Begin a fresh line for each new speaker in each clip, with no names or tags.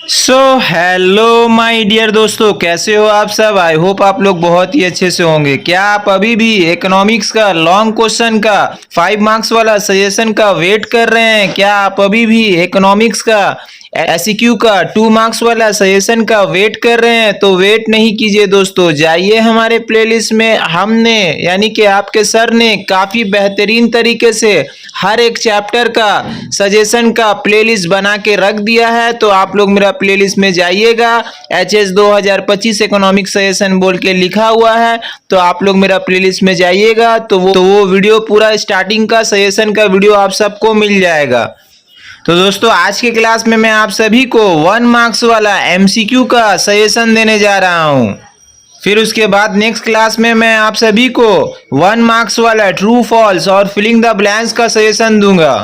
Hello my dear दोस्तों, कैसे हो आप सब। आई होप आप लोग बहुत ही अच्छे से होंगे। क्या आप अभी भी इकोनॉमिक्स का लॉन्ग क्वेश्चन का 5 मार्क्स वाला सजेशन का वेट कर रहे हैं? क्या आप अभी भी इकोनॉमिक्स का एसक्यू का 2 मार्क्स वाला सजेशन का वेट कर रहे हैं? तो वेट नहीं कीजिए दोस्तों, जाइए हमारे प्लेलिस्ट में। हमने यानी कि आपके सर ने काफी बेहतरीन तरीके से हर एक चैप्टर का सजेशन का प्लेलिस्ट बना के रख दिया है। तो आप लोग मेरा प्लेलिस्ट में जाइएगा, HS 2025 इकोनॉमिक सजेशन बोल के लिखा हुआ है। तो आप लोग मेरा प्लेलिस्ट में जाइएगा तो वो वीडियो पूरा स्टार्टिंग का सजेशन का वीडियो आप सबको मिल जाएगा। तो दोस्तों आज के क्लास में मैं आप सभी को 1 मार्क्स वाला MCQ का सजेशन देने जा रहा हूं। फिर उसके बाद नेक्स्ट क्लास में मैं आप सभी को 1 मार्क्स वाला ट्रू फॉल्स और फिलिंग द ब्लैंक्स का सजेशन दूंगा।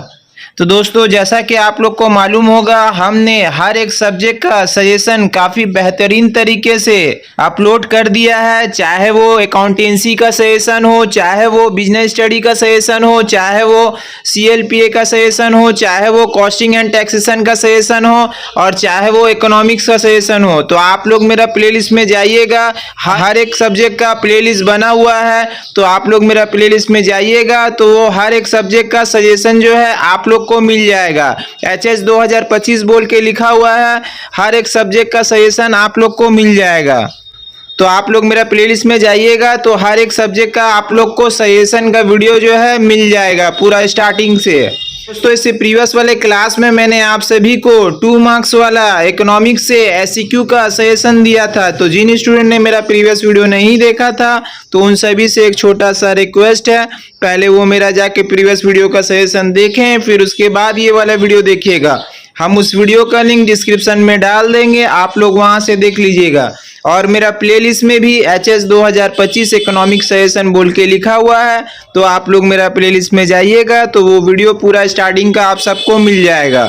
तो दोस्तों जैसा कि आप लोग को मालूम होगा, हमने हर एक सब्जेक्ट का सजेशन काफी बेहतरीन तरीके से अपलोड कर दिया है। चाहे वो अकाउंटेंसी का सजेशन हो, चाहे वो बिजनेस स्टडी का सजेशन हो, चाहे वो CLPA का सजेशन हो, चाहे वो कॉस्टिंग एंड टैक्सेशन का सजेशन हो, और चाहे वो इकोनॉमिक्स का सजेशन हो। तो आप लोग मेरा प्लेलिस्ट में जाइएगा, हर एक सब्जेक्ट का प्लेलिस्ट बना हुआ है। तो आप लोग मेरा प्लेलिस्ट में जाइएगा तो वो हर एक सब्जेक्ट का सजेशन जो है आप लोग को मिल जाएगा। HS 2025 बोल के लिखा हुआ है, हर एक सब्जेक्ट का सजेशन आप लोग को मिल जाएगा। तो आप लोग मेरा प्लेलिस्ट में जाइएगा तो हर एक सब्जेक्ट का आप लोग को सजेशन का वीडियो जो है मिल जाएगा पूरा स्टार्टिंग से। दोस्तों इससे प्रीवियस वाले क्लास में मैंने आप सभी को 2 मार्क्स वाला इकोनॉमिक्स से SCQ का सजेशन दिया था। तो जिन स्टूडेंट ने मेरा प्रीवियस वीडियो नहीं देखा था तो उन सभी से एक छोटा सा रिक्वेस्ट है, पहले वो मेरा जाके प्रीवियस वीडियो का सजेशन देखें, फिर उसके बाद ये वाला वीडियो देखिएगा। हम उस वीडियो का लिंक डिस्क्रिप्शन में डाल देंगे, आप लोग वहां से देख लीजिएगा। और मेरा प्लेलिस्ट में भी HS 2025 इकोनॉमिक सजेशन बोल के लिखा हुआ है। तो आप लोग मेरा प्लेलिस्ट में जाइएगा तो वो वीडियो पूरा स्टार्टिंग का आप सबको मिल जाएगा।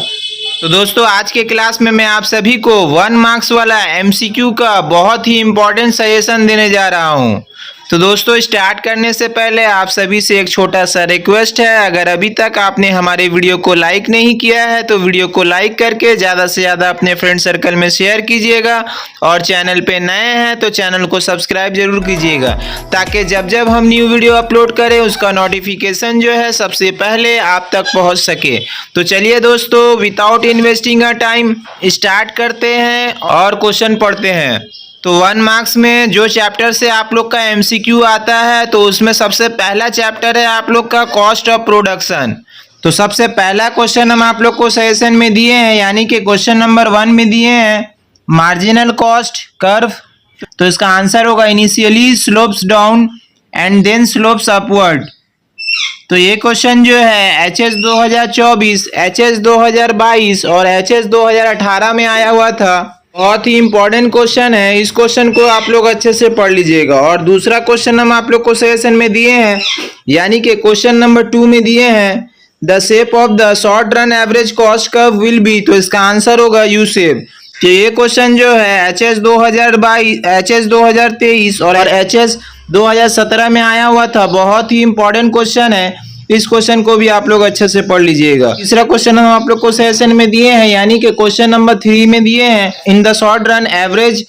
तो दोस्तों आज के क्लास में मैं आप सभी को 1 मार्क्स वाला MCQ का बहुत ही इंपॉर्टेंट सजेशन देने जा रहा हूँ। तो दोस्तों स्टार्ट करने से पहले आप सभी से एक छोटा सा रिक्वेस्ट है, अगर अभी तक आपने हमारे वीडियो को लाइक नहीं किया है तो वीडियो को लाइक करके ज़्यादा से ज़्यादा अपने फ्रेंड सर्कल में शेयर कीजिएगा, और चैनल पे नए हैं तो चैनल को सब्सक्राइब जरूर कीजिएगा, ताकि जब जब हम न्यू वीडियो अपलोड करें उसका नोटिफिकेशन जो है सबसे पहले आप तक पहुँच सके। तो चलिए दोस्तों without investing a time start करते हैं और क्वेश्चन पढ़ते हैं। तो 1 मार्क्स में जो चैप्टर से आप लोग का MCQ आता है तो उसमें सबसे पहला चैप्टर है आप लोग का कॉस्ट ऑफ प्रोडक्शन। तो सबसे पहला क्वेश्चन हम आप लोग को सजेशन में दिए हैं, यानी कि क्वेश्चन नंबर 1 में दिए हैं मार्जिनल कॉस्ट कर्व। तो इसका आंसर होगा initially slopes down and then slopes upward. तो ये क्वेश्चन जो है HS 2024, HS 2022 और HS 2018 में आया हुआ था। बहुत ही इंपॉर्टेंट क्वेश्चन है, इस क्वेश्चन को आप लोग अच्छे से पढ़ लीजिएगा। और दूसरा क्वेश्चन हम आप लोग को सजेशन में दिए हैं, यानी कि क्वेश्चन नंबर 2 में दिए हैं the shape of the short run average cost curve will be. तो इसका आंसर होगा यू शेप। तो ये क्वेश्चन जो है HS 2022, HS 2023 और HS 2017 में आया हुआ था। बहुत ही इंपॉर्टेंट क्वेश्चन है, इस क्वेश्चन को भी आप लोग अच्छे से पढ़ लीजिएगा। तीसरा क्वेश्चन हम आप लोग को सेशन में दिए हैं, यानी कि क्वेश्चन नंबर 3 में दिए हैं इन the short run average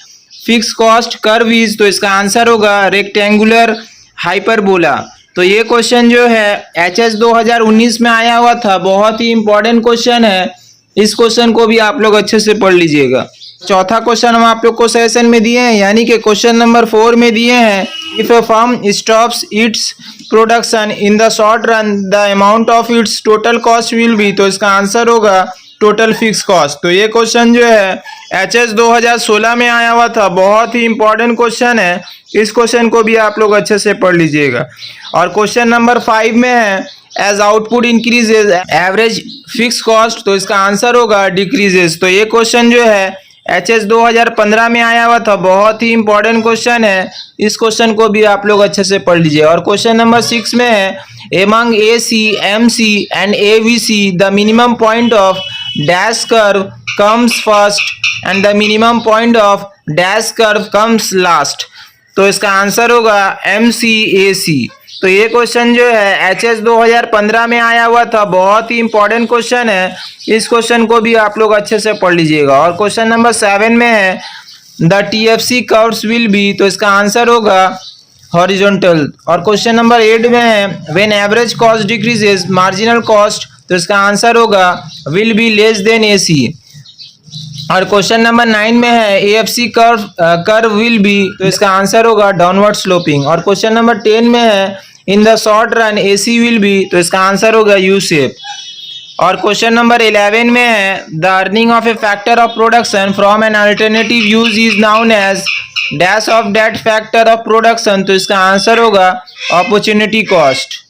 fix cost curve is. तो इसका आंसर होगा रेक्टेंगुलर हाइपरबोला। तो ये क्वेश्चन जो है HS 2019 में आया हुआ था। बहुत ही इंपॉर्टेंट क्वेश्चन है, इस क्वेश्चन को भी आप लोग अच्छे से पढ़ लीजिएगा। चौथा क्वेश्चन हम आप लोग को सेशन में दिए हैं, यानी कि क्वेश्चन नंबर 4 में दिए हैं if a firm stops its production in the short run the amount of its total cost will be. तो इसका आंसर होगा टोटल फिक्स कॉस्ट। तो ये क्वेश्चन जो है HS 2016 में आया हुआ था। बहुत ही इंपॉर्टेंट क्वेश्चन है, इस क्वेश्चन को भी आप लोग अच्छे से पढ़ लीजिएगा। और क्वेश्चन नंबर 5 में है as output increases average fix cost. तो इसका आंसर होगा डिक्रीजेज। तो ये क्वेश्चन जो है HS 2015 में आया हुआ था। बहुत ही इंपॉर्टेंट क्वेश्चन है, इस क्वेश्चन को भी आप लोग अच्छे से पढ़ लीजिए। और क्वेश्चन नंबर 6 में है among AC, MC and AVC the minimum point of dash curve comes first and the minimum point of dash curve comes last। तो इसका आंसर होगा MCAC। तो ये क्वेश्चन जो है HS 2015 में आया हुआ था, बहुत ही इंपॉर्टेंट क्वेश्चन है। इस क्वेश्चन को भी आप लोग अच्छे से पढ़ लीजिएगा। और क्वेश्चन नंबर 7 में है the TFC curves will be, तो इसका आंसर होगा हॉरिजॉन्टल। और क्वेश्चन नंबर 8 में है when average cost decreases marginal cost, तो इसका आंसर होगा will be less than AC। और क्वेश्चन नंबर 9 में है AFC कर्व विल बी, तो इसका आंसर होगा डाउनवर्ड स्लोपिंग। और क्वेश्चन नंबर 10 में है in the short run AC will be, तो इसका आंसर होगा U शेप। और क्वेश्चन नंबर 11 में है the earning of a factor of production from an alternative use is known as dash of that factor of production, तो इसका answer होगा opportunity cost.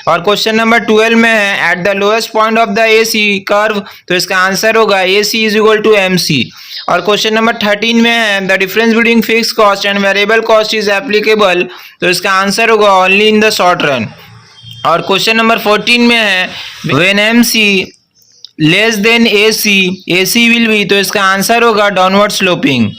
और क्वेश्चन नंबर 12 में है at the lowest point of the AC curve, तो इसका answer होगा AC is equal to MC। और क्वेश्चन नंबर 13 में है the difference between fix cost and variable cost is applicable, तो इसका आंसर होगा only in the short run. और क्वेश्चन नंबर 14 में है when MC less than AC will be, तो इसका आंसर होगा डाउनवर्ड स्लोपिंग।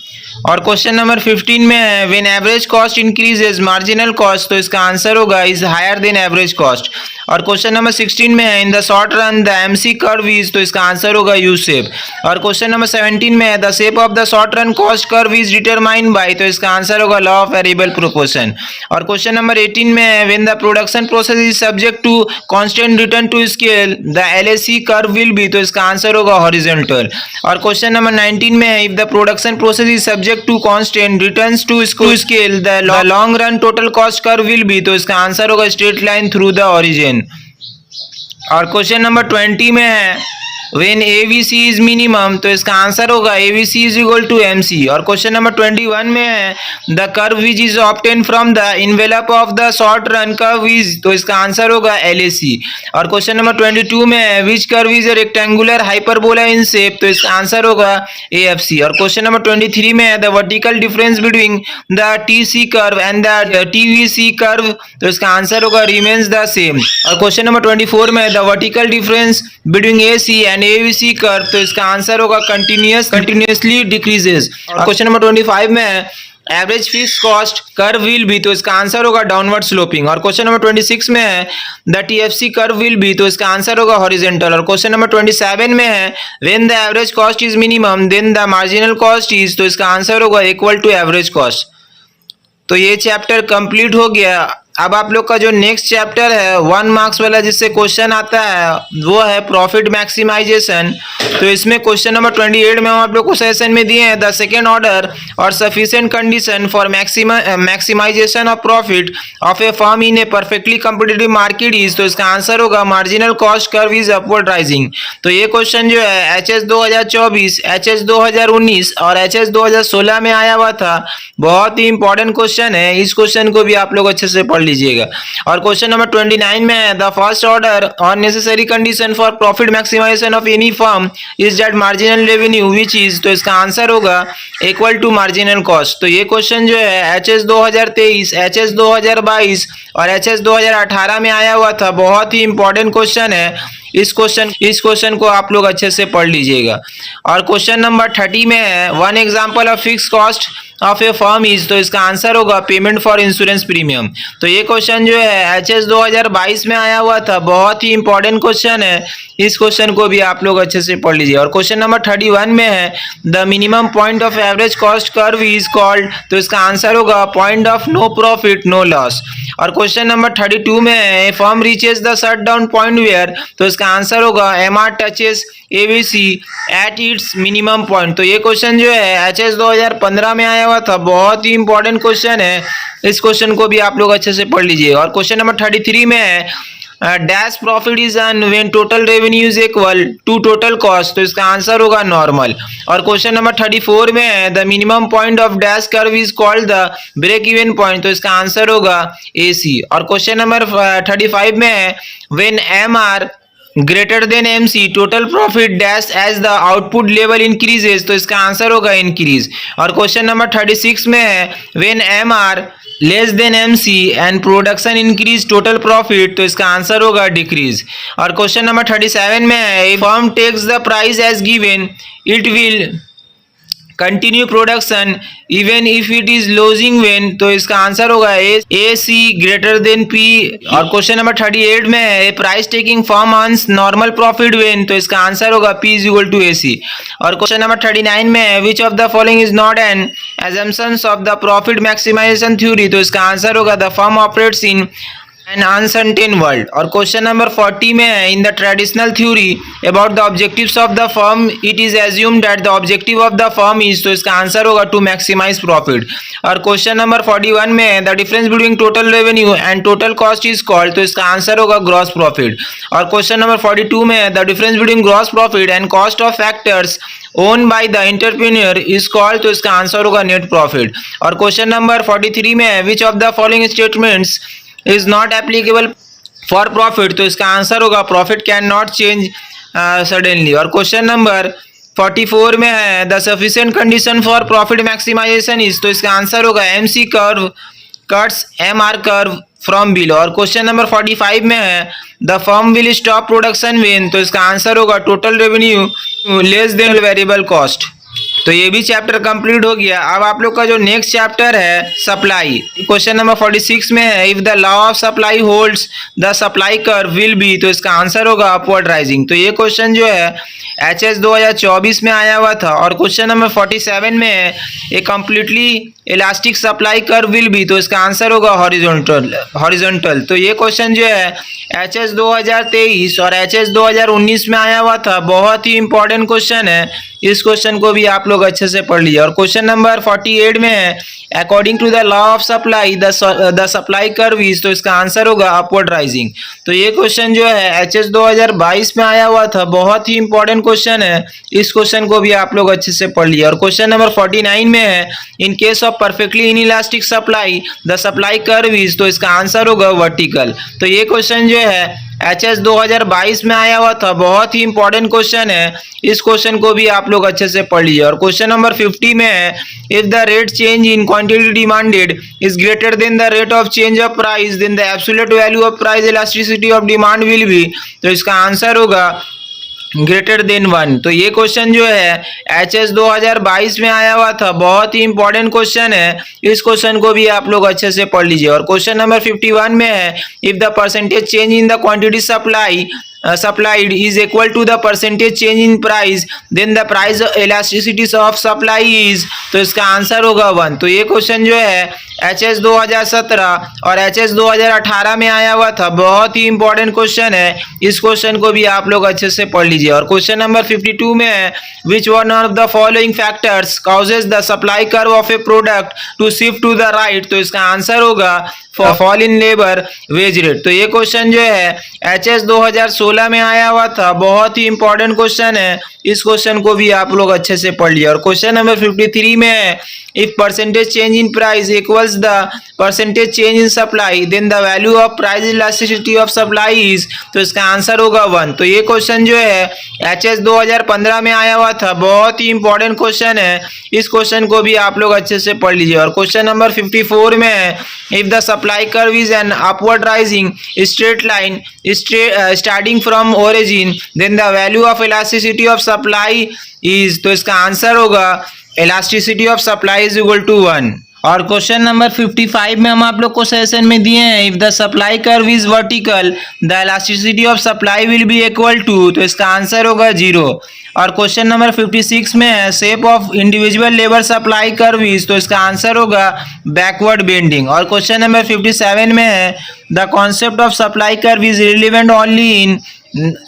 और क्वेश्चन नंबर 15 में है when average cost increases marginal cost, तो इसका आंसर होगा is higher than average cost. और क्वेश्चन नंबर 16 में है in the short run the MC curve is, तो इसका आंसर होगा U शेप। और क्वेश्चन नंबर 17 में है the shape of the short run cost curve is determined by, तो इसका आंसर होगा लॉ ऑफ वेरिएबल प्रोपोर्शन। और क्वेश्चन नंबर 18 में है when the production process is subject to constant return to scale the LAC curve will be, तो इसका answer होगा horizontal. और क्वेश्चन नंबर 19 में है if the production process is subject to constant returns to scale the long run total cost curve will be, तो इसका answer होगा straight line through the origin. और क्वेश्चन नंबर 20 में है व्हेन ABC इज मिनिमम, तो इसका answer होगा ABC is equal to MC। और क्वेश्चन नंबर 21 में है the curve which is obtain from the envelope of the short run curve is, तो इसका आंसर होगा LAC। और क्वेश्चन नंबर 22 में है which curve is a rectangular hyperbola in shape, तो इसका आंसर होगा AFC। और क्वेश्चन नंबर 23 में है the vertical difference between the TC curve and the TVC curve, तो इसका आंसर होगा रिमेन्स द सेम। और क्वेश्चन नंबर 24 में है the vertical difference between AC and ABC curve, तो इसका आंसर होगा कंटिन्यूअसली डिक्रीजेस। और क्वेश्चन नंबर 25 में है average fix cost curve will be, तो इसका आंसर होगा डाउनवर्ड स्लोपिंग। और क्वेश्चन नंबर 26 में है the TFC curve will be, तो इसका आंसर होगा हॉरिजॉन्टल। और क्वेश्चन नंबर 27 में है when the average cost is minimum then the marginal cost is, तो इसका आंसर होगा इक्वल टू एवरेज कॉस्ट। तो ये चैप्टर कंप्लीट हो गया। अब आप लोग का जो नेक्स्ट चैप्टर है 1 मार्क्स वाला जिससे क्वेश्चन आता है वो है प्रॉफिट मैक्सिमाइजेशन। तो इसमें क्वेश्चन नंबर 28 में हम आप लोग को सेशन में दिए हैं the second order or sufficient condition for maximization of profit of a firm in a perfectly competitive market is, तो इसका आंसर होगा marginal cost curve is upward rising. तो ये क्वेश्चन जो है HS 2024, HS 2019 और HS 2016 में आया हुआ था। बहुत ही इंपॉर्टेंट क्वेश्चन है, इस क्वेश्चन को भी आप लोग अच्छे से पढ़ लीजिएगा। और क्वेश्चन नंबर 29 में है the first order or necessary condition for profit maximization of any firm is that marginal revenue which is, तो इसका आंसर होगा इक्वल टू मार्जिनल कॉस्ट। तो ये क्वेश्चन जो है HS 2023, HS 2022 और HS 2018 में आया हुआ था। बहुत ही इंपॉर्टेंट क्वेश्चन है, इस क्वेश्चन को आप लोग अच्छे से पढ़ लीजिएगा। और क्वेश्चन नंबर 30 में है one example of fix cost of a firm is, तो इसका आंसर होगा पेमेंट फॉर इंश्योरेंस प्रीमियम। तो ये क्वेश्चन जो है HS 2022 में आया हुआ था। बहुत ही इंपॉर्टेंट क्वेश्चन है, इस क्वेश्चन को भी आप लोग अच्छे से पढ़ लीजिए। और क्वेश्चन नंबर 31 में है the minimum point of average cost curve is called, तो इसका आंसर होगा point of no profit no loss. और क्वेश्चन नंबर 32 में है firm reaches the shut down point where, तो इसका आंसर होगा MR touches ABC at its minimum point. तो ये क्वेश्चन जो है HS 2015 में आया हुआ था। बहुत ही इंपॉर्टेंट क्वेश्चन है, इस क्वेश्चन को भी आप लोग अच्छे से पढ़ लीजिए। और क्वेश्चन नंबर 33 में है dash profit is earn when total revenue is equal to total cost, तो इसका आंसर होगा नॉर्मल। और क्वेश्चन नंबर 34 में है the minimum point of dash curve is called the break even point, तो इसका आंसर होगा AC। और क्वेश्चन नंबर 35 में है when MR greater than MC total profit dash as the output level increases, तो इसका आंसर होगा इंक्रीज। और क्वेश्चन नंबर 36 में है when MR less than MC and production increase total profit, तो इसका आंसर होगा डिक्रीज। और क्वेश्चन नंबर 37 में है firm takes the price as given it will continue production even if it is losing when, तो इसका आंसर होगा A C greater than P. और क्वेश्चन नंबर 38 में है price taking firm earns normal profit when, तो इसका answer होगा P is equal to A C. और क्वेश्चन नंबर 39 में है which of the following is not an assumptions of the profit maximisation theory, तो इसका आंसर होगा the firm operates in an uncertain world। और क्वेश्चन नंबर 40 में है in the traditional theory about the objectives of the firm it is assumed that the objective of the firm is, तो इसका answer होगा to maximise profit. और question number 41 में है the difference between total revenue and total cost is called, तो इसका answer होगा gross profit. और क्वेश्चन नंबर 42 में है the difference between gross profit and cost of factors own by the entrepreneur is called, तो इसका आंसर होगा net profit. और क्वेश्चन नंबर 43 में है which of the following statements is not applicable for profit, तो इसका आंसर होगा profit can not change suddenly. और क्वेश्चन नंबर 44 में है the sufficient condition for profit maximization is, तो इसका आंसर होगा MC curve cuts MR curve from below. और क्वेश्चन नंबर 45 में है the firm will stop production when, तो इसका आंसर होगा total revenue less than variable cost. तो ये भी चैप्टर कंप्लीट हो गया। अब आप लोग का जो नेक्स्ट चैप्टर है सप्लाई, क्वेश्चन नंबर 46 में है if the law of supply holds the supply curve will be, तो इसका आंसर होगा अपवर्ड राइजिंग। तो ये क्वेश्चन जो है एचएस 2024 में आया हुआ था। और क्वेश्चन नंबर 47 में है a completely elastic supply curve will be, तो इसका आंसर होगा हॉरिजॉन्टल। तो ये क्वेश्चन जो है एचएस 2023 और एचएस 2019 में आया हुआ था, बहुत ही इंपॉर्टेंट क्वेश्चन है। इस क्वेश्चन को भी आप लोग अच्छे से पढ़ लीजिए। और क्वेश्चन नंबर 48 में है according to the law of supply the supply curve is, तो इसका आंसर होगा अपवर्ड राइजिंग। तो ये क्वेश्चन जो है एचएस 2022 में आया हुआ था, बहुत ही इंपॉर्टेंट क्वेश्चन है। इस क्वेश्चन को भी आप लोग अच्छे से पढ़ लीजिए। और क्वेश्चन नंबर 49 में है in case of perfectly inelastic supply the supply curve is, तो इसका आंसर होगा वर्टिकल। तो ये क्वेश्चन जो है एचएस 2022 में आया हुआ था, बहुत ही इंपॉर्टेंट क्वेश्चन है। इस क्वेश्चन को भी आप लोग अच्छे से पढ़ लीजिए। और क्वेश्चन नंबर 50 में है if the rate change in quantity demanded is greater than the rate of change of price then the absolute value of price elasticity of demand will be, तो इसका आंसर होगा ग्रेटर देन 1। तो ये question जो है HS 2022 में आया हुआ था, बहुत ही इंपॉर्टेंट क्वेश्चन है। इस क्वेश्चन को भी आप लोग अच्छे से पढ़ लीजिए। और क्वेश्चन नंबर 51 में है if the percentage change in the quantity supplied is equal to the percentage change in price then the price elasticity of supply is, तो इसका आंसर होगा 1। तो ये क्वेश्चन जो है एचएस 2017 और एचएस 2018 में आया हुआ था, बहुत ही इंपॉर्टेंट क्वेश्चन है। इस क्वेश्चन को भी आप लोग अच्छे से पढ़ लीजिए। और क्वेश्चन नंबर 52 में है which one of the following factors causes the supply curve of a product to shift to the right, तो इसका आंसर होगा fall in labour wage rate. तो ये क्वेश्चन जो है एचएस 2016 में आया हुआ था, बहुत ही इंपॉर्टेंट क्वेश्चन है। इस क्वेश्चन को भी आप लोग अच्छे से पढ़ लिया। और क्वेश्चन नंबर 53 में है if percentage change in price equals the percentage change in supply then the value of price elasticity of supply is, तो इसका आंसर होगा 1। तो ये क्वेश्चन जो है एचएस 2015 में आया हुआ था, बहुत ही इंपॉर्टेंट क्वेश्चन है। इस क्वेश्चन को भी आप लोग अच्छे से पढ़ लीजिए। और क्वेश्चन नंबर 54 में है if the supply curve is an upward rising straight line starting from origin then the value of elasticity of supply is, तो इसका आंसर होगा elasticity of supply is equal to 1। और क्वेश्चन नंबर 55 में हम आप लोग को सेशन में दिए हैं if the supply curve is vertical the elasticity of supply will be equal to, तो इसका आंसर होगा 0। और क्वेश्चन नंबर 56 में है shape of individual labour supply curve is, तो इसका आंसर होगा बैकवर्ड बेंडिंग। और क्वेश्चन नंबर 57 में है the concept of supply curve is relevant only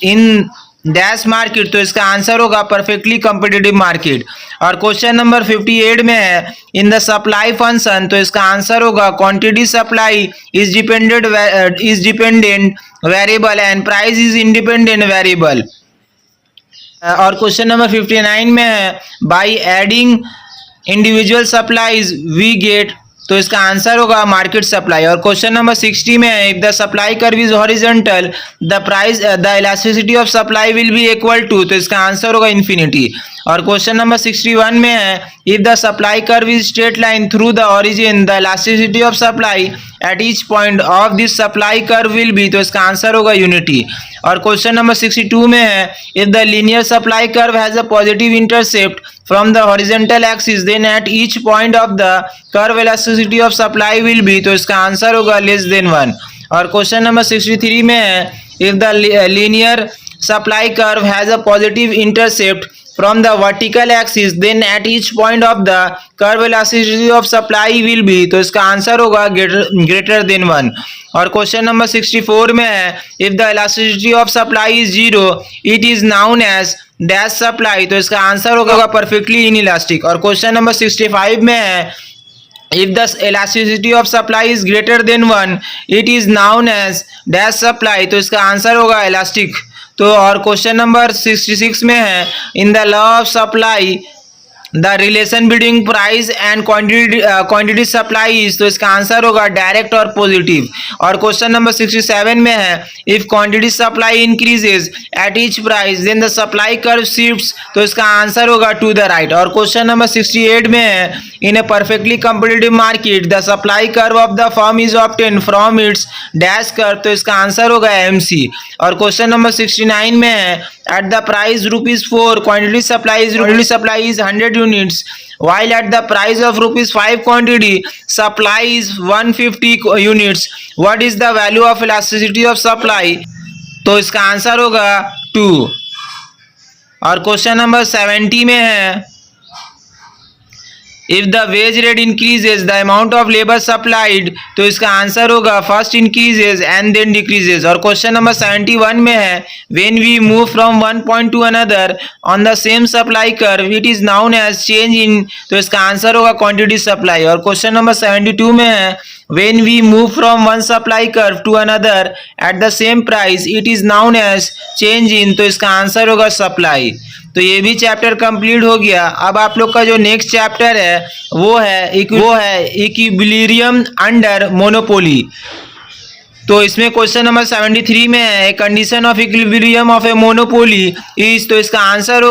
in dash market, तो इसका आंसर होगा परफेक्टली कॉम्पिटिटिव मार्केट। और क्वेश्चन नंबर 58 में है इन द सप्लाई फंक्शन, तो इसका आंसर होगा quantity supply is dependent variable and price is independent variable. और क्वेश्चन नंबर 59 में है by adding individual supplies we get, तो इसका आंसर होगा मार्केट सप्लाई। और क्वेश्चन नंबर 60 में है if the supply curve is horizontal the elasticity of supply will be equal to, तो इसका आंसर होगा इन्फिनिटी। और क्वेश्चन नंबर 61 में है if the supply curve is straight line through the origin the elasticity of supply at each point of this supply curve will be, तो इसका answer होगा unity. और क्वेश्चन नंबर 62 में है if the linear supply curve has a positive intercept from the horizontal axis, then at each point of the curve elasticity of supply will be, तो इसका answer होगा less than 1। और question number 63 में है, if the linear supply curve has a positive intercept from the vertical axis, then at each point of the curve elasticity of supply will be, तो इसका answer होगा greater than 1। और question number 64 में है, if the elasticity of supply is 0, it is known as dash supply, तो इसका answer होगा perfectly inelastic। और क्वेश्चन नंबर 65 में है, if the elasticity of supply is greater than 1, it is known as dash supply, तो इसका answer होगा elastic। तो और क्वेश्चन नंबर 66 में है, in the law of supply the relation between price and quantity supply is, तो इसका answer होगा डायरेक्ट और पॉजिटिव। और क्वेश्चन नंबर 67 में है, if quantity supply increases at each price then the supply curve shifts, तो इसका आंसर होगा टू द राइट। और क्वेश्चन नंबर 68 में है, in a perfectly competitive market the supply curve of the firm is obtain from its dash curve, तो इसका answer होगा MC. और क्वेश्चन नंबर 69 में है, at the price ₹4 quantity supply is 100 units, while at the price of ₹5 quantity supply is 150 units, what is the value of elasticity of supply, तो इसका answer होगा 2। और क्वेश्चन नंबर 70 में है, if the wage rate increases the amount of labor supplied, तो इसका answer होगा first increases and then decreases। और क्वेश्चन नंबर 71 में है, when we move from one point to another on the same supply curve it is known as change in, तो इसका answer होगा quantity supply। और क्वेश्चन नंबर 72 में है, when we move from one supply curve to another at the same price it is known as change in, तो इसका answer होगा supply। तो ये भी चैप्टर कंप्लीट हो गया। अब आप लोग का जो नेक्स्ट चैप्टर है वो है इक्विलिब्रियम अंडर मोनोपोली। तो इसमें क्वेश्चन नंबर 73 में है, condition of equilibrium of a monopoly is, तो इसका आंसर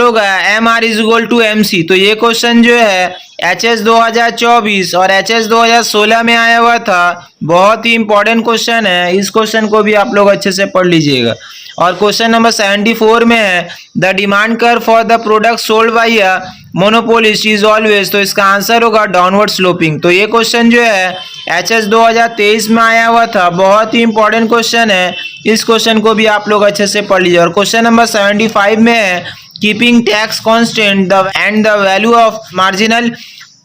होगा MR is equal to MC। तो ये क्वेश्चन जो है HS 2024 और HS 2016 में आया हुआ था, बहुत ही इंपॉर्टेंट क्वेश्चन है। इस क्वेश्चन को भी आप लोग अच्छे से पढ़ लीजिएगा। और क्वेश्चन नंबर 74 में है, the demand curve for the product sold by a monopolist is always, तो इसका आंसर होगा डाउनवर्ड स्लोपिंग। तो ये क्वेश्चन जो है HS 2023 में आया हुआ था, बहुत ही इंपॉर्टेंट क्वेश्चन है। इस क्वेश्चन को भी आप लोग अच्छे से पढ़ लीजिए। और क्वेश्चन नंबर 75 में है, keeping tax constant and the value of marginal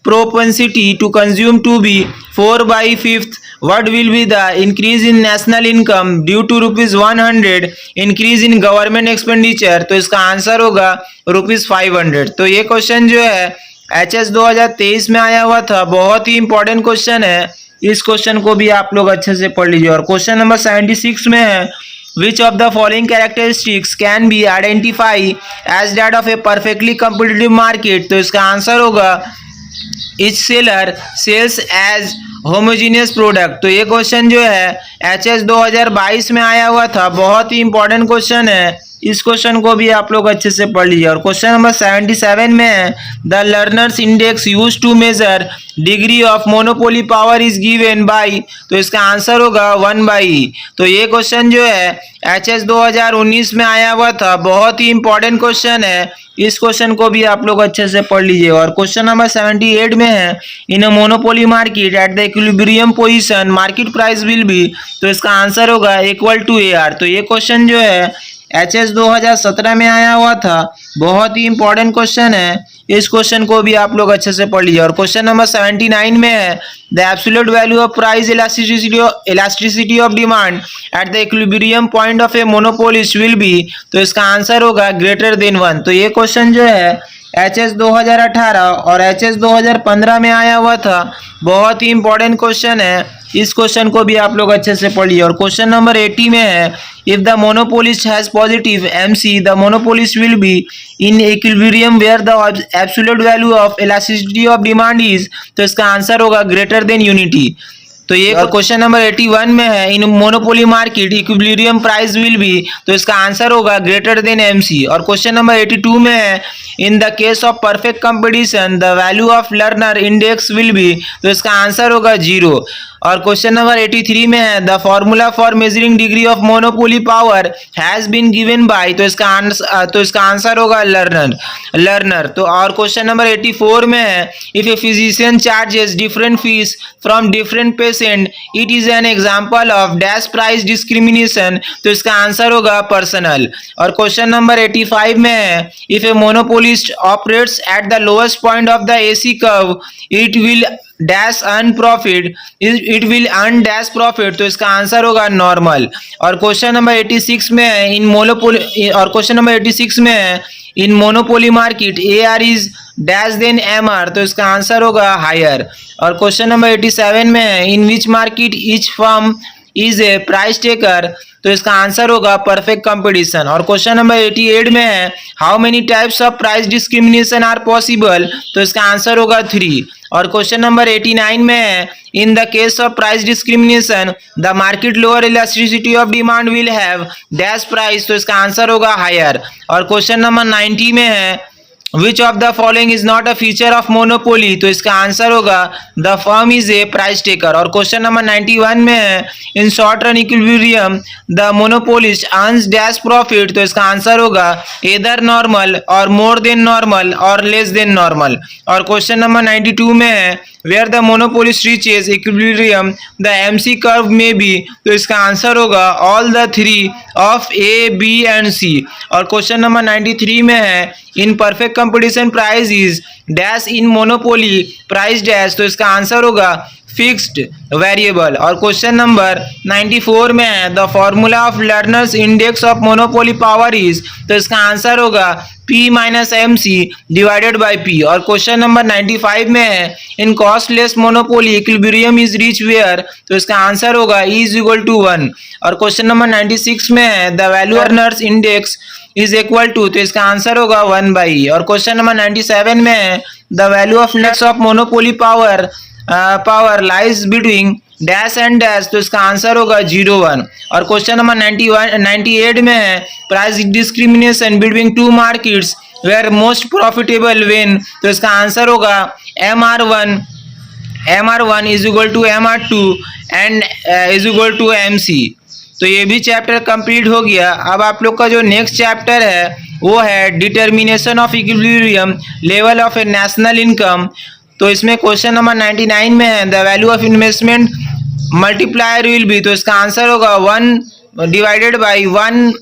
propensity to consume to be 4/5, what will be the increase in national income due to ₹100 increase in government expenditure, तो इसका आंसर होगा ₹500। तो ये क्वेश्चन जो है HS 2023 में आया हुआ था, बहुत ही इंपॉर्टेंट क्वेश्चन है। इस क्वेश्चन को भी आप लोग अच्छे से पढ़ लीजिए। और क्वेश्चन नंबर 76 में है, which of the following characteristics can be identified as that of a perfectly competitive market, तो इसका आंसर होगा each seller sells as homogeneous product। तो ये क्वेश्चन जो है HS 2022 में आया हुआ था, बहुत ही इंपॉर्टेंट क्वेश्चन है। इस क्वेश्चन को भी आप लोग अच्छे से पढ़ लीजिए। और क्वेश्चन नंबर 77 में है, the Lerner's index used to measure degree of monopoly power is given by, तो इसका आंसर होगा 1/E। तो ये क्वेश्चन जो है HS 2019 में आया हुआ था, बहुत ही इंपॉर्टेंट क्वेश्चन है। इस क्वेश्चन को भी आप लोग अच्छे से पढ़ लीजिए। और क्वेश्चन नंबर 78 में है, in a monopoly market at the equilibrium position market price will be, तो इसका आंसर होगा इक्वल टू AR। तो ये क्वेश्चन जो है HS 2017 में आया हुआ था, बहुत ही इंपॉर्टेंट क्वेश्चन है। इस क्वेश्चन को भी आप लोग अच्छे से पढ़ लीजिए। और क्वेश्चन नंबर 79 में है, the absolute value of price elasticity of demand eight the equilibrium point of A monopolist will be, तो इसका आंसर होगा ग्रेटर देन 1। तो ये क्वेश्चन जो है HS 2018 और HS 2015 में आया हुआ था, बहुत ही इंपॉर्टेंट क्वेश्चन है। इस क्वेश्चन को भी आप लोग अच्छे से पढ़िए। और क्वेश्चन नंबर 80 में है, if the monopolist has positive MC the monopolist will be in equilibrium where the absolute value of elasticity of demand is, तो इसका आंसर होगा ग्रेटर देन यूनिटी। तो ये क्वेश्चन नंबर 81 में है, in monopoly market equilibrium price will be, तो इसका answer होगा ग्रेटर देन MC। और क्वेश्चन नंबर 82 में है, in the case of perfect competition the value of Lerner index will be, तो इसका आंसर होगा 0। और क्वेश्चन नंबर 83 में है the formula for measuring degree of monopoly power has been given by, तो इसका आंसर होगा लर्नर। तो और क्वेश्चन नंबर 84 में है if a physician charges different fees from different patient it is an example of dash price discrimination, तो इसका answer होगा पर्सनल। और क्वेश्चन नंबर 85 में है if A monopolist operates at the lowest point of the AC curve it will dash earn profit, it will earn dash profit, तो इसका answer होगा normal. और क्वेश्चन नंबर 86 में है in monopoly market AR is dash than MR, तो इसका answer होगा higher. और क्वेश्चन नंबर 87 में है in which market each firm is a price taker, तो इसका आंसर होगा परफेक्ट कंपटीशन। और क्वेश्चन नंबर 88 में है how many types of price discrimination are possible, तो इसका आंसर होगा 3। और क्वेश्चन नंबर 89 में है in the case of price discrimination the market lower elasticity of demand will have dash price, तो इसका आंसर होगा हायर। और क्वेश्चन नंबर 90 में है which of the following is not a feature of monopoly, तो इसका आंसर होगा the firm is a price taker. और क्वेश्चन नंबर 91 में है in short run equilibrium the monopolist earns dash profit, तो इसका आंसर होगा एदर नॉर्मल और मोर देन नॉर्मल और लेस देन नॉर्मल। और क्वेश्चन नंबर 92 में है where the monopolist reaches equilibrium the MC curve में बी, तो इसका आंसर होगा all the 3 of A, B and C। और क्वेश्चन नंबर 93 में है in perfect competition price is dash in monopoly price dash, तो इसका आंसर होगा फिक्स्ड वेरिएबल। और क्वेश्चन नंबर 94 में है the formula of Lerner's index of monopoly power is, तो इसका आंसर होगा P minus MC divided by P। और क्वेश्चन नंबर 95 में है in costless monopoly equilibrium is reach where, तो इसका आंसर होगा E इज इक्वल टू 1। और क्वेश्चन नंबर 96 में है the value Lerner's index is equal to, तो इसका आंसर होगा 1/E। और क्वेश्चन नंबर 97 में है the value of index of monopoly power lies between dash and dash, तो इसका आंसर होगा 0-1। और क्वेश्चन नंबर 98 में है price discrimination between two markets where most profitable win, तो इसका आंसर होगा MR1 is equal to MR2 and is equal to MC। तो ये भी चैप्टर कंप्लीट हो गया। अब आप लोग का जो नेक्स्ट चैप्टर है वो है determination of equilibrium level of a national income. तो इसमें क्वेश्चन नंबर 99 में है the value of investment multiplier will be, तो इसका आंसर होगा 1 डिवाइडेड बाई 1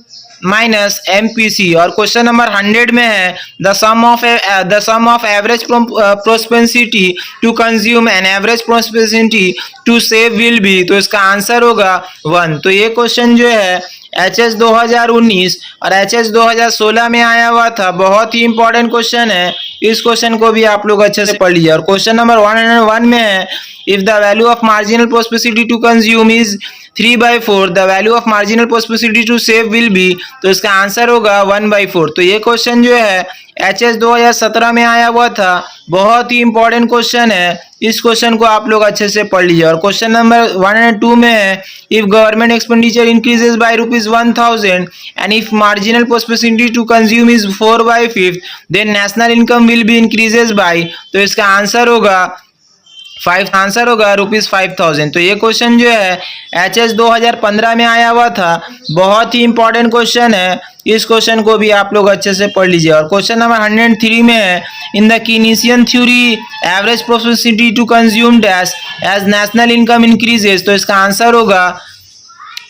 माइनस MPC। और क्वेश्चन नंबर 100 में है the sum of average prosperity to consume and average prosperity to save will be, तो इसका आंसर होगा 1। तो ये क्वेश्चन जो है HS 2019 और HS 2016 में आया हुआ था, बहुत ही इंपॉर्टेंट क्वेश्चन है। इस क्वेश्चन को भी आप लोग अच्छे से पढ़ लीजिए। और क्वेश्चन नंबर 101 में है if the value of marginal prosperity to consume is 3/4 the value of marginal prosperity to save will be, तो इसका आंसर होगा 1/4। तो ये क्वेश्चन जो है HS 2017 में आया हुआ था, बहुत ही इंपॉर्टेंट क्वेश्चन है। इस क्वेश्चन को आप लोग अच्छे से पढ़ लीजिए। और क्वेश्चन नंबर 102 में है if government expenditure increases by ₹1000 and if marginal prosperity to consume is 4/5 then national income will be increases by, तो इसका आंसर होगा ₹5,000। तो ये क्वेश्चन जो है HS 2015 में आया हुआ था, बहुत ही इंपॉर्टेंट क्वेश्चन है। इस क्वेश्चन को भी आप लोग अच्छे से पढ़ लीजिए। और क्वेश्चन नंबर 103 में है in the Keynesian theory average prosperity to consume dash as national income increases, तो इसका आंसर होगा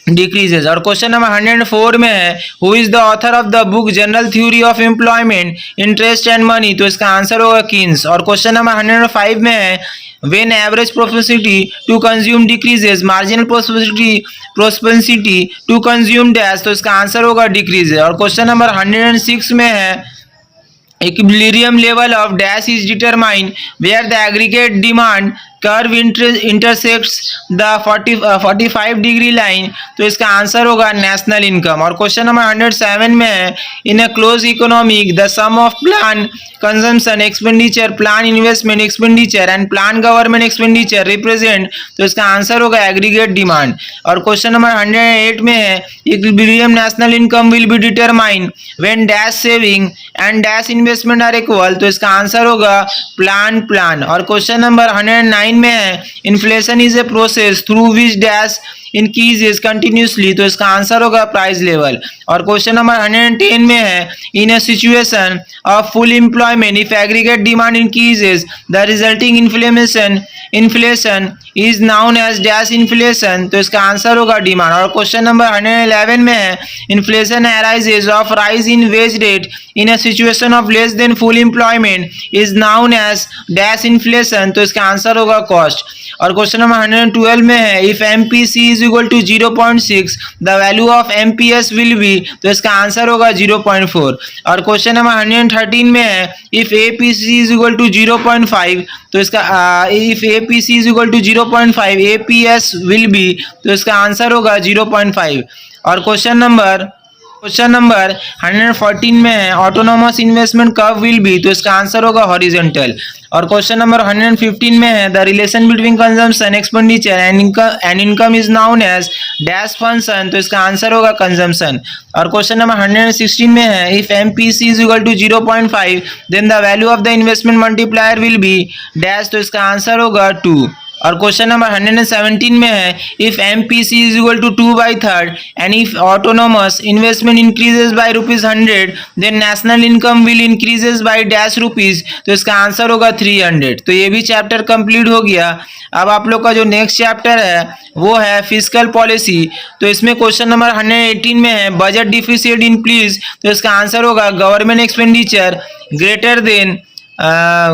डिक्रीजेज। और क्वेश्चन नंबर 104 में है who is the author of the book general theory of employment interest and money, तो इसका answer होगा Keynes. और क्वेश्चन नंबर 105 में है when average propensity to consume decreases marginal propensity to consume dash, तो इसका आंसर होगा डिक्रीज है। और क्वेश्चन नंबर 106 में है equilibrium level of dash is determined where the aggregate demand curve intersects the 45 degree line, तो इसका आंसर होगा नेशनल इनकम। और क्वेश्चन नंबर 107 में है in a close economic the sum of plan consumption expenditure plan investment expenditure and plan government expenditure represent, तो इसका answer होगा aggregate demand. और क्वेश्चन नंबर 108 में है equilibrium national income will be determine when dash saving and dash investment are equal, तो इसका answer होगा plan. और क्वेश्चन नंबर 109 में है inflation is a process through which dash increases continuously, तो इसका आंसर होगा प्राइस लेवल। और क्वेश्चन नंबर 110 में है in a situation of full employment if aggregate demand increases the resulting inflation is known as dash inflation, तो इसका answer होगा demand. और क्वेश्चन नंबर 111 में है inflation arises of rise in wage rate in a situation of less than full employment is known as dash inflation, तो इसका answer होगा cost. और क्वेश्चन नंबर 112 में है if MPC is equal to 0.6 the value of MPS will be, तो इसका answer होगा 0.4। और क्वेश्चन नंबर 113 में है if APC is equal to 0.5, तो इसका if APC is equal to 0.5 APS will be, तो इसका आंसर होगा 0.5। और क्वेश्चन नंबर 114 में है autonomous investment curve will be, तो इसका आंसर होगा हॉरिजॉन्टल। और क्वेश्चन नंबर 115 में है the relation between consumption expenditure and income is known as dash function, तो इसका आंसर होगा कंजम्पशन। और क्वेश्चन नंबर 116 में है if MPC is equal to 0.5 then the value of the investment multiplier will be dash, तो इसका answer होगा 2। और क्वेश्चन नंबर 117 में है if MPC is equal to 2/3 and if autonomous investment increases by ₹100 then national income will increases by dash rupees, तो इसका answer होगा 300। तो ये भी चैप्टर कंप्लीट हो गया। अब आप लोग का जो नेक्स्ट चैप्टर है वो है फिस्कल पॉलिसी। तो इसमें क्वेश्चन नंबर 118 में है बजट डिफिसिट इंक्रीज, तो इसका आंसर होगा government expenditure greater than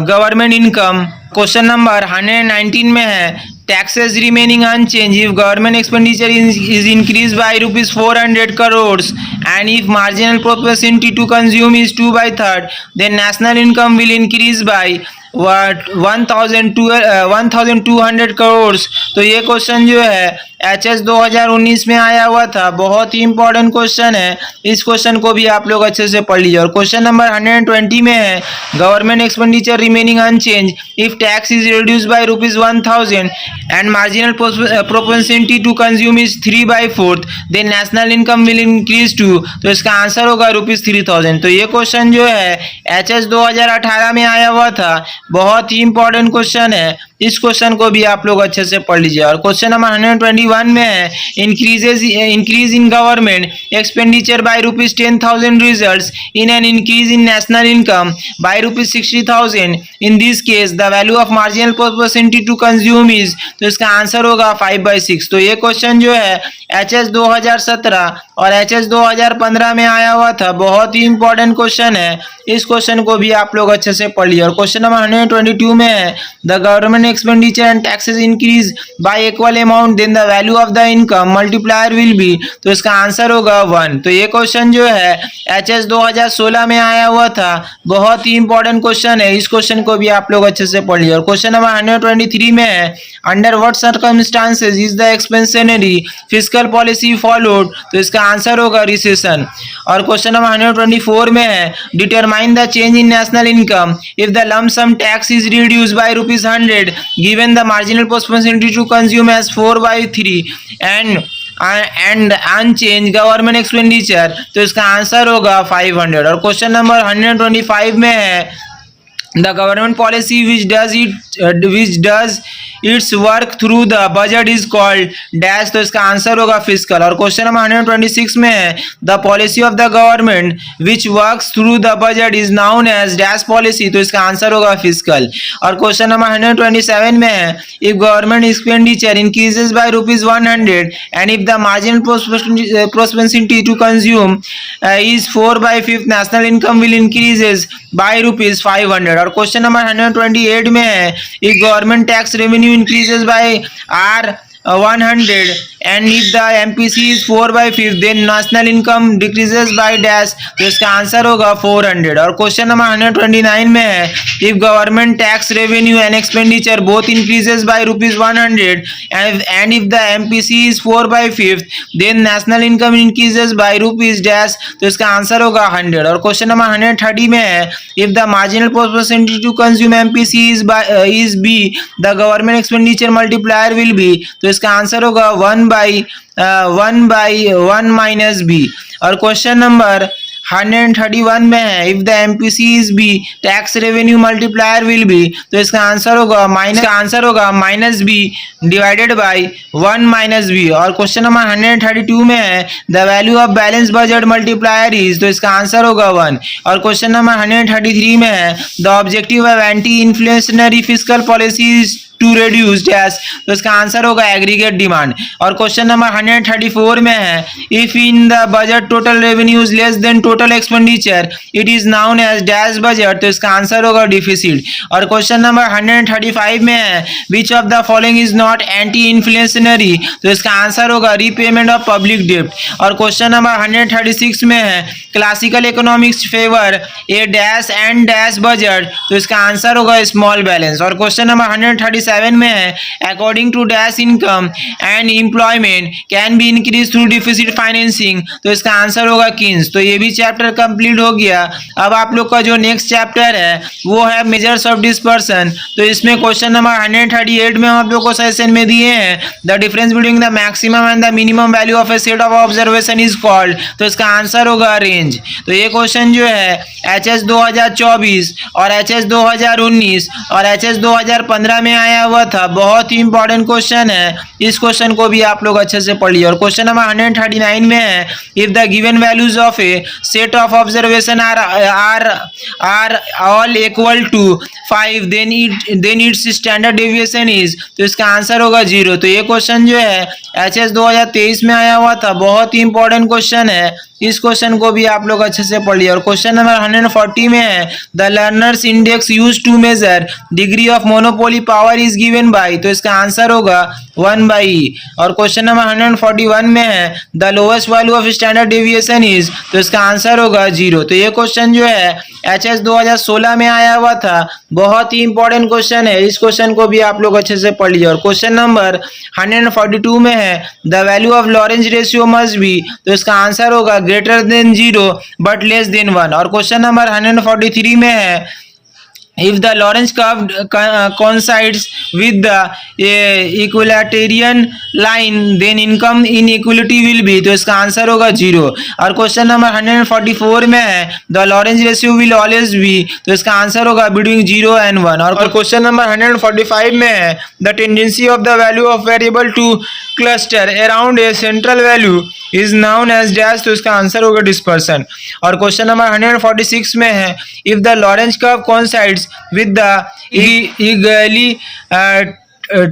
government income. Question number 119 में है taxes remaining unchange if government expenditure is increase by ₹400 crores and if marginal propensity to consume is 2/3 then national income will increase by 1200 crores। तो ये question जो है HS 2019 में आया हुआ था, बहुत ही इंपॉर्टेंट क्वेश्चन है। इस क्वेश्चन को भी आप लोग अच्छे से पढ़ लीजिए। और क्वेश्चन नंबर 120 में है government expenditure remaining unchange if tax is reduce by ₹1000 and marginal propensity to consume is 3/4 then national income will increase to, तो इसका आंसर होगा ₹3000। तो ये क्वेश्चन जो है HS 2018 में आया हुआ था, बहुत ही इंपॉर्टेंट क्वेश्चन है। इस क्वेश्चन को भी आप लोग अच्छे से पढ़ लीजिए। और क्वेश्चन नंबर 121 में है increase in government expenditure by ₹10,000 results in an increase in national income by ₹60,000 in this case the value of marginal propensity to consume is, तो इसका आंसर होगा 5/6। तो ये क्वेश्चन जो है HS 2017 और HS 2015 में आया हुआ था, बहुत ही इंपॉर्टेंट क्वेश्चन है। इस क्वेश्चन को भी आप लोग अच्छे से पढ़ लीजिए। और क्वेश्चन नंबर 122 में है the government expenditure and taxes increase by equal amount then the value of the income multiplier will be, तो इसका आंसर होगा 1। तो ये क्वेश्चन जो है HS 2016 में आया हुआ था, बहुत ही इंपॉर्टेंट क्वेश्चन है। इस क्वेश्चन को भी आप लोग अच्छे से पढ़ लीजिए। और क्वेश्चन नंबर 123 में है under what circumstances is the expansionary fiscal policy followed, तो इसका आंसर होगा रिसेशन। और क्वेश्चन नंबर 124 में है determine the change in national income if the lump sum tax is reduced by ₹100 given the marginal propensity to consume as 4/3 and unchange government expenditure, तो इसका answer होगा 500। और क्वेश्चन नंबर 125 में है the government policy which does its work through the budget is called dash, तो इसका answer होगा fiscal. और क्वेश्चन नंबर 126 में है the policy of the government which works through the budget is known as dash policy, तो इसका answer होगा fiscal. और क्वेश्चन नंबर 127 में है if government expenditure increases by ₹100 and if the marginal propensity to consume is 4/5 national income will increases by ₹500। और question number 128 में है if government tax revenue increases by R100 and if the MPC is 4/5 then national income decreases by dash, तो इसका answer होगा 400। और question number 129 में है if government tax revenue and expenditure both increases by ₹100 and if the MPC is 4/5 then national income increases by dash, तो इसका answer होगा 100। और क्वेश्चन नंबर 130 में है if the marginal percentage to consume MPC is B the government expenditure multiplier will be, तो इसका answer होगा 1/1 - B। और क्वेश्चन नंबर 131 में है, if the MPC is b tax revenue multiplier will be, तो इसका आंसर होगा minus b divided by 1 minus b. और क्वेश्चन नंबर 132 में है the value of balance budget multiplier is, तो इसका आंसर होगा 1। और क्वेश्चन नंबर 133 में है the objective of anti inflationary fiscal policies to reduce dash, तो इसका आंसर होगा एग्रीगेट डिमांड। और क्वेश्चन नंबर 134 में है if in the budget total revenue is less than total expenditure it is known as dash budget, तो इसका answer होगा deficit. और क्वेश्चन नंबर 135 में है which of the following is not anti inflationary, तो इसका आंसर होगा रीपेमेंट ऑफ पब्लिक डेब्ट। और क्वेश्चन नंबर 136 में है classical economics favour a dash and dash budget, तो इसका आंसर होगा स्मॉल बैलेंस। और क्वेश्चन नंबर 137 में है according to dash income and employment can be increase through deficit financing, तो इसका आंसर होगा किन्स। तो ये भी चैप्टर कंप्लीट हो गया। अब आप लोग का जो नेक्स्ट चैप्टर है वो है मेजर्स ऑफ डिस्पर्सन। तो इसमें क्वेश्चन नंबर 138 में हम आप लोग को सेशन में दिए हैं the difference between the maximum and the minimum value of a set of observation is called, तो इसका आंसर होगा रेंज। तो ये क्वेश्चन जो है HS 2024 और HS 2019 और HS 2015 में आया हुआ था, बहुत ही इंपॉर्टेंट क्वेश्चन है। इस क्वेश्चन को भी आप लोग अच्छे से पढ़िए। और क्वेश्चन नंबर 139 में है if the given values of a set of observation are all equal to 5 then its standard deviation is, तो इसका आंसर होगा 0। तो ये क्वेश्चन जो है HS 2023 में आया हुआ था, बहुत ही इंपॉर्टेंट क्वेश्चन है। इस क्वेश्चन को भी आप लोग अच्छे से पढ़िए। और क्वेश्चन नंबर 140 में है the Lerner's index use to measure degree of monopoly power is given by, तो इसका आंसर होगा 1/E। और क्वेश्चन नंबर 141 में है the lowest value of standard deviation is, तो इसका आंसर होगा 0। तो ये क्वेश्चन जो है HS 2016 में आया हुआ था, बहुत ही इंपॉर्टेंट क्वेश्चन है। इस क्वेश्चन को भी आप लोग अच्छे से पढ़िए। और क्वेश्चन नंबर 142 में है the value of Lorenz ratio must be, तो इसका आंसर होगा greater than 0 but less than 1। और क्वेश्चन नंबर 143 में है if the Lorentz curve coincides with the equalitarian line then income inequality will be, तो इसका आंसर होगा 0। और क्वेश्चन नंबर 144 में है the Lorentz ratio will always be, तो इसका आंसर होगा between 0 and 1। और क्वेश्चन नंबर 145 में है the tendency of the value of variable to cluster around a central value is known as dash, तो इसका आंसर होगा dispersion। और क्वेश्चन नंबर 146 में है if the Lorentz curve coincides with the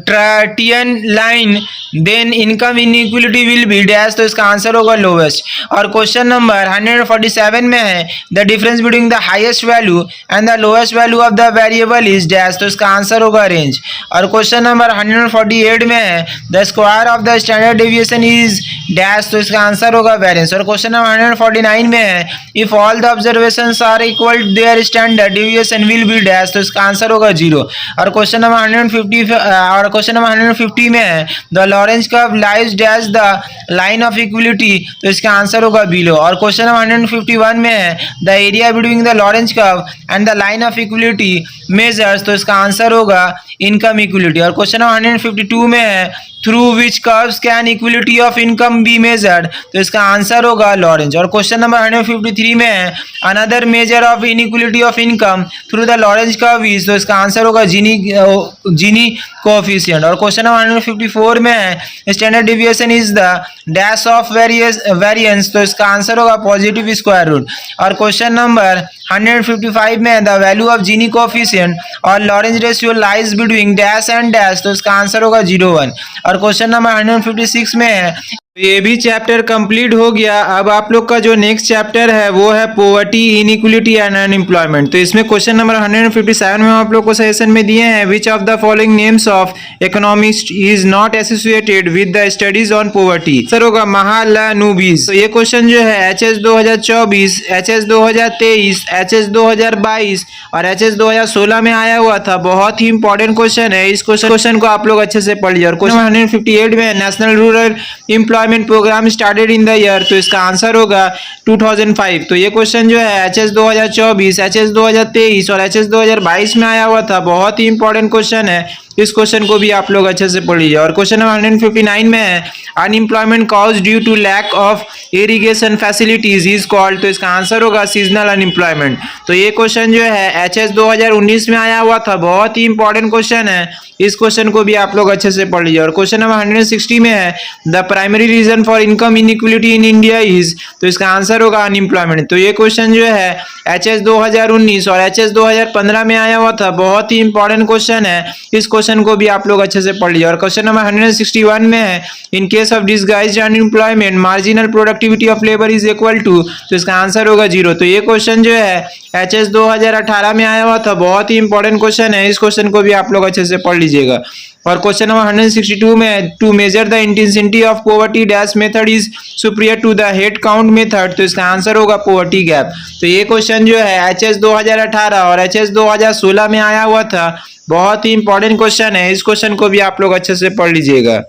Tratian line then income inequality will be dash, तो इसका answer होगा lowest. और क्वेश्चन नंबर 147 में है the difference between the highest value and the lowest value of the variable is dash, तो इसका answer होगा range. और क्वेश्चन नंबर 148 में है the square of the standard deviation is dash, तो इसका आंसर होगा वेरिएंस। और क्वेश्चन नंबर 149 में है if all the observations are equal their standard deviation will be dash, तो इसका आंसर होगा 0। और क्वेश्चन नंबर 150 में है the Lorenz curve lies dash the line of equality, तो इसका आंसर होगा बिलो। और क्वेश्चन नंबर 151 में है the area between the Lorenz curve and the line of equality measures, तो इसका आंसर होगा इनकम इक्वलिटी। और क्वेश्चन नंबर 152 में है through which curves can equality of income be measured, तो इसका आंसर होगा लॉरेंज। और क्वेश्चन नंबर 153 में है another measure of inequality of income through the Lorenz curve is, तो इसका आंसर होगा जीनी कोएफिशिएंट। और क्वेश्चन नंबर 154 में है standard deviation is the dash of variance, तो इसका आंसर होगा पॉजिटिव स्क्वायर रूट। और क्वेश्चन नंबर 155 में the value of Gini coefficient और Lorenz ratio lies between dash and dash, तो इसका आंसर होगा 0.1। और क्वेश्चन नंबर 156 में है ये भी चैप्टर कंप्लीट हो गया। अब आप लोग का जो नेक्स्ट चैप्टर है वो है पॉवर्टी इनइक्वलिटी एंड अनएम्प्लॉयमेंट। तो इसमें क्वेश्चन नंबर 157 में आप लोग को सेशन में दिए हैं विच of the following names of economist is not associated with the studies on poverty, sir होगा महालनोबिस। तो ये क्वेश्चन जो है HS 2024, HS 2023, HS 2022 और HS 2016 में आया हुआ था, बहुत ही इंपॉर्टेंट क्वेश्चन है। इस क्वेश्चन को आप लोग अच्छे से पढ़िए। और क्वेश्चन 158 में national rural employment programme started in the year, तो इसका आंसर होगा 2005। तो ये क्वेश्चन जो है HS 2024, HS 2023 और HS 2022 में आया हुआ था, बहुत ही इंपॉर्टेंट क्वेश्चन है। इस क्वेश्चन को भी आप लोग अच्छे से पढ़ लीजिए। और क्वेश्चन नंबर 159 में है unemployment cause due to lack of irrigation facilities is called, तो इसका आंसर होगा सीजनल अनएम्प्लॉयमेंट। तो ये क्वेश्चन जो है एचएस 2019 में आया हुआ था, बहुत ही इंपॉर्टेंट क्वेश्चन है, इस क्वेश्चन को भी आप लोग अच्छे से पढ़ लीजिए। और क्वेश्चन नंबर 160 में है the primary reason for income inequality in India is, तो इसका आंसर होगा अनएम्प्लॉयमेंट। तो ये क्वेश्चन जो है एचएस 2019 और एचएस 2015 में आया हुआ था, बहुत ही इंपॉर्टेंट क्वेश्चन है, इस क्वेश्चन को भी आप लोग अच्छे से पढ़ लीजिए। और क्वेश्चन नंबर 161 में है in case of disguised unemployment marginal productivity of labour is equal to, तो इसका आंसर होगा 0। तो ये क्वेश्चन जो है एचएस 2018 में आया हुआ था, बहुत ही इंपॉर्टेंट क्वेश्चन है, इस क्वेश्चन को भी आप लोग अच्छे से पढ़ लीजिएगा। और क्वेश्चन नंबर 162 में to measure the intensity of poverty dash method is superior to the head count method, तो इसका आंसर होगा पॉवर्टी गैप। तो ये क्वेश्चन जो है एचएस 2018 और एचएस 2016 में आया हुआ था, बहुत ही इंपॉर्टेंट क्वेश्चन है, इस क्वेश्चन को भी आप लोग अच्छे से पढ़ लीजिएगा।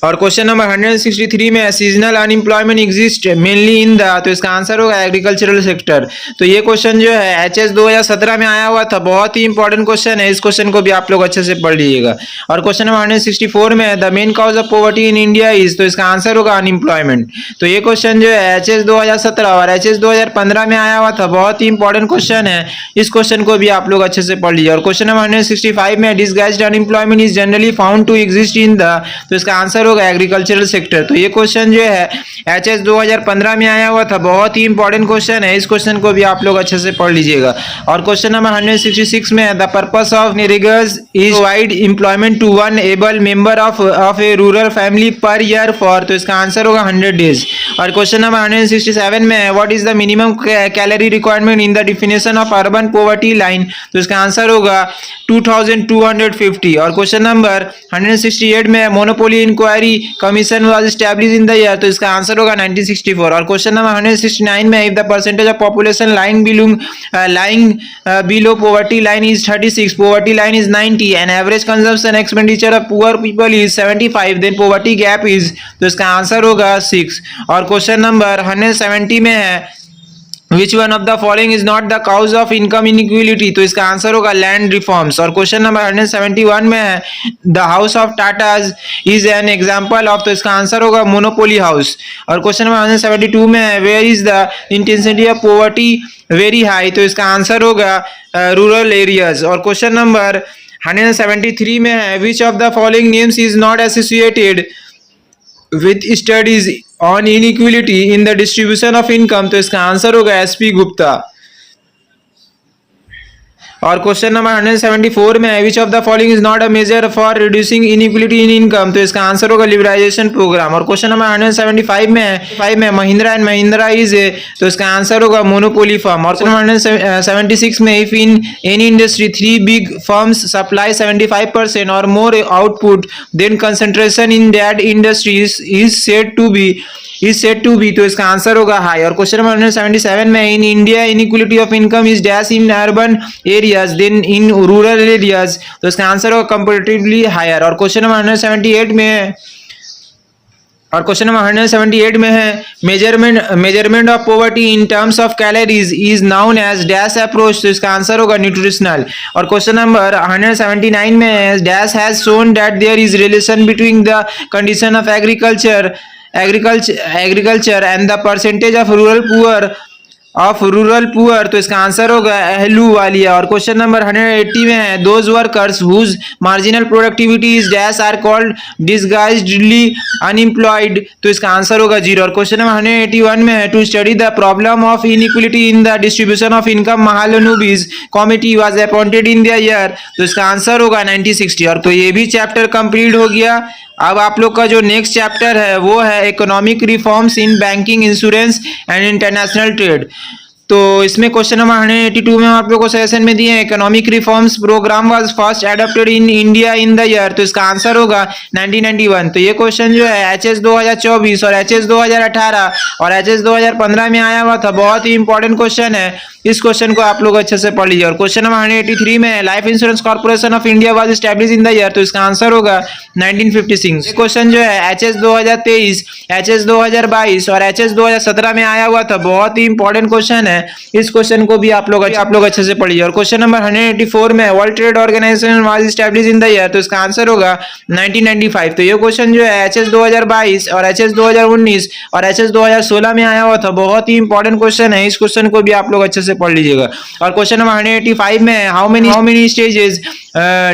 और क्वेश्चन नंबर 163 में seasonal unemployment exist mainly in the, तो इसका आंसर होगा एग्रीकल्चरल सेक्टर। तो ये क्वेश्चन जो है एचएस 2017 में आया हुआ था, बहुत ही इंपॉर्टेंट क्वेश्चन है, इस क्वेश्चन को भी आप लोग अच्छे से पढ़ लीजिएगा। और क्वेश्चन नंबर 164 में the main cause of poverty in India is, तो इसका आंसर होगा अनएम्प्लॉयमेंट। तो ये क्वेश्चन जो है एचएस 2017 और एचएस 2015 में आया हुआ था, बहुत ही इंपॉर्टेंट क्वेश्चन है, इस क्वेश्चन को भी आप लोग अच्छे से पढ़ लीजिए। और क्वेश्चन नंबर 165 में disguised unemployment is generally found to exist in the, तो इसका आंसर होगा एग्रीकल्चरल सेक्टर। तो ये क्वेश्चन जो है एचएस 2015 में आया हुआ था, बहुत ही इंपॉर्टेंट क्वेश्चन है, इस क्वेश्चन को भी आप लोग अच्छे से पढ़ लीजिएगा। और क्वेश्चन नंबर 166 में the purpose of NREGA is provide employment to one able member of a rural family per year for, तो इसका आंसर होगा 100 डेज। और क्वेश्चन नंबर 167 में what is the minimum calorie requirement in the definition of urban poverty line, तो इसका answer होगा 2250। और question number 168 में monopoly inquiry commission was established in the year, तो इसका आंसर होगा 1964। और क्वेश्चन नंबर 169 में if the percentage of population lying below poverty line is 36, poverty line is 90 and average consumption expenditure of poor people is 75, then poverty gap is, तो इसका answer होगा 6। और question number 170 में है Which one of the following is not the cause of income inequality, तो इसका answer होगा land reforms. और क्वेश्चन नंबर 171 में है the house of Tatas is an example of, तो इसका आंसर होगा मोनोपोली हाउस। और क्वेश्चन नंबर 172 में है where is the intensity of poverty very high, तो इसका आंसर होगा रूरल एरियाज। और क्वेश्चन नंबर 173 में है which of the following names is not associated with studies on inequality in the distribution of income, तो इसका आंसर होगा SP Gupta. और क्वेश्चन नंबर 174 में which of the following is not a measure for reducing inequality in income, तो इसका answer होगा liberalisation programme. और question number 175 में Mahindra and Mahindra is a, तो इसका आंसर होगा मोनोपोली फर्म। और क्वेश्चन नंबर 176 में if in any industry 3 big firms supply 75% और more output then concentration in that industry is said to be, तो इसका आंसर होगा हाई। और क्वेश्चन नंबर 177 में in India inequality of income is dash in urban areas than in rural areas, तो इसका answer होगा comparatively higher. और question number 178 में है measurement of poverty in terms of calories is known as dash approach, तो इसका answer होगा nutritional. और क्वेश्चन नंबर 179 में dash has shown that there is relation between the condition of agriculture and the percentage of rural poor, तो इसका answer होगा अहलूवालिया। और question number 180 में है those workers whose marginal productivity is dash are called disguisedly unemployed, तो इसका answer होगा 0। और क्वेश्चन नंबर 181 में है to study the problem of inequality in the distribution of income Mahalanobis committee was appointed in the year, तो इसका answer होगा 1960। और तो ये भी चैप्टर कंप्लीट हो गया। अब आप लोग का जो नेक्स्ट चैप्टर है वो है economic reforms in banking insurance and international trade. तो इसमें क्वेश्चन नंबर 182 में आप लोग को सेशन में दिए economic reforms programme was first adopted in India in the year, तो इसका आंसर होगा 1991। तो ये क्वेश्चन जो है एचएस 2024 और एचएस 2018 और एचएस 2015 में आया हुआ था, बहुत ही इंपॉर्टेंट क्वेश्चन है, इस क्वेश्चन को आप लोग अच्छे से पढ़ लीजिए। और क्वेश्चन नंबर 183 में life insurance corporation of India was established in the year, तो इसका आंसर होगा 1956। क्वेश्चन जो है एचएस 2023, एचएस 2022 और एचएस 2017 में आया हुआ था, बहुत ही इंपॉर्टेंट क्वेश्चन है, है, इस क्वेश्चन को भी आप लोग अच्छे से पढ़िए। और क्वेश्चन नंबर 184 में World Trade Organization was established in the year, तो इसका आंसर होगा 1995। तो ये क्वेश्चन जो है एचएस 2022 और एचएस 2019 और एचएस 2016 में आया हुआ था, बहुत ही इंपॉर्टेंट क्वेश्चन है, इस क्वेश्चन को भी आप लोग अच्छे से पढ़ लीजिएगा। और क्वेश्चन नंबर 185 में है how many stages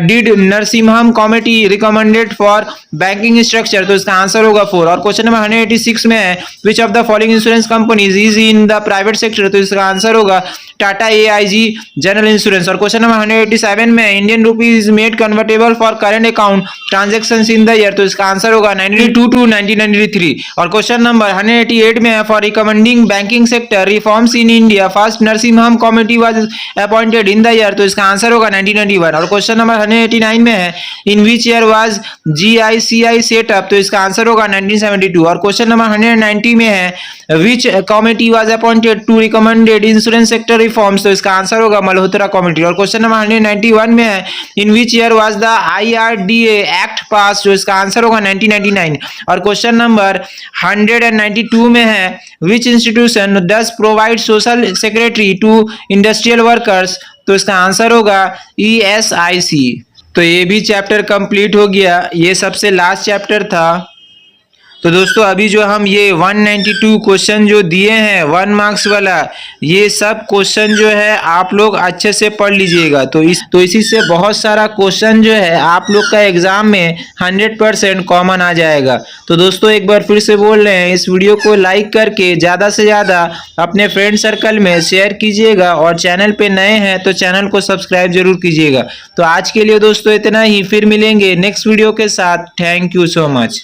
did Narasimham committee recommended for banking structure, तो इसका आंसर होगा 4। और क्वेश्चन नंबर 186 में है which of the following insurance companies is in the private sector, तो इसका आंसर होगा टाटा एआईजी जनरल इंश्योरेंस। और क्वेश्चन नंबर 187 में Indian rupee is made convertible for current account transactions in the year, तो इसका answer होगा 1992 to 1993। और question number 188 में है for recommending banking sector reforms in India first Narasimham committee was appointed in the year, तो इसका answer होगा 1991। और क्वेश्चन नंबर 189 में है in which year was जीआईसीआई setup, तो इसका आंसर होगा 1972। और क्वेश्चन नंबर 190 में है which committee was appointed to recommended insurance sector reforms, तो इसका आंसर होगा मल्होत्रा कमेटी। और क्वेश्चन नंबर 191 में है in which year was the IRDA act pass, तो इसका आंसर होगा 1999। और क्वेश्चन नंबर 192 में है which institution does provide social secretary to industrial workers, तो इसका आंसर होगा ईएसआईसी। तो ये भी चैप्टर कंप्लीट हो गया, ये सबसे लास्ट चैप्टर था। तो दोस्तों अभी जो हम ये 192 क्वेश्चन जो दिए हैं 1 मार्क्स वाला, ये सब क्वेश्चन जो है आप लोग अच्छे से पढ़ लीजिएगा। तो इसी से बहुत सारा क्वेश्चन जो है आप लोग का एग्जाम में 100% कॉमन आ जाएगा। तो दोस्तों एक बार फिर से बोल रहे हैं, इस वीडियो को लाइक करके ज़्यादा से ज़्यादा अपने फ्रेंड सर्कल में शेयर कीजिएगा और चैनल पे नए हैं तो चैनल को सब्सक्राइब जरूर कीजिएगा। तो आज के लिए दोस्तों इतना ही, फिर मिलेंगे नेक्स्ट वीडियो के साथ। Thank you so much.